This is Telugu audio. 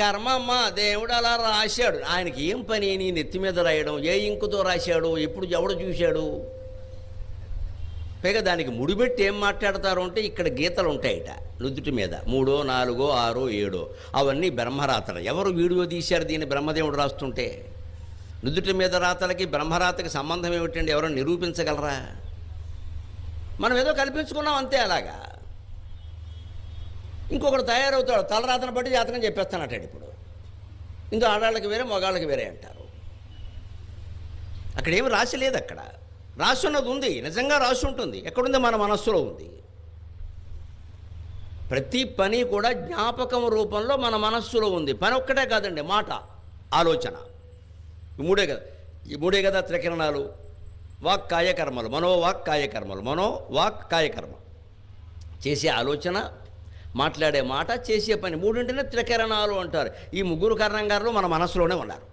కర్మ అమ్మ, దేవుడు అలా రాశాడు. ఆయనకి ఏం పని నీ నెత్తి మీద రాయడం? ఏ ఇంకుతో రాశాడు? ఎప్పుడు ఎవడు చూశాడు? పైగా దానికి ముడిపెట్టి ఏం మాట్లాడతారు అంటే ఇక్కడ గీతలు ఉంటాయట నుదుటి మీద, 3, 4, 6, 7 అవన్నీ బ్రహ్మరాతలు. ఎవరు వీడియో తీశారు దీన్ని? బ్రహ్మదేవుడు రాస్తుంటే. నుదుటి మీద రాతలకి బ్రహ్మరాతకి సంబంధం ఏమిటండి? ఎవరో నిరూపించగలరా? మనం ఏదో కల్పించుకున్నాం అంతే. అలాగా ఇంకొకటి తయారవుతాడు, తలరాతను బట్టి జాతకం చెప్పేస్తానటాడు. ఇప్పుడు ఇంకా ఆడాళ్ళకి వేరే, మగాళ్ళకి వేరే అంటారు. అక్కడ ఏమి రాసి లేదు. అక్కడ రాసి ఉన్నది ఉంది, నిజంగా రాసి ఉంటుంది. ఎక్కడుంది? మన మనస్సులో ఉంది. ప్రతి పని కూడా జ్ఞాపకం రూపంలో మన మనస్సులో ఉంది. పని ఒక్కటే కాదండి, మాట, ఆలోచన. ఈ మూడే కదా త్రికరణాలు. వాక్ కాయకర్మలు, మనోవాక్ కాయకర్మలు. మనోవాక్ కాయకర్మ. చేసే ఆలోచన, మాట్లాడే మాట, చేసే పని, మూడింటినే త్రికరణాలు అంటారు. ఈ ముగ్గురు కరణంగారులు మన మనసులోనే ఉన్నారు.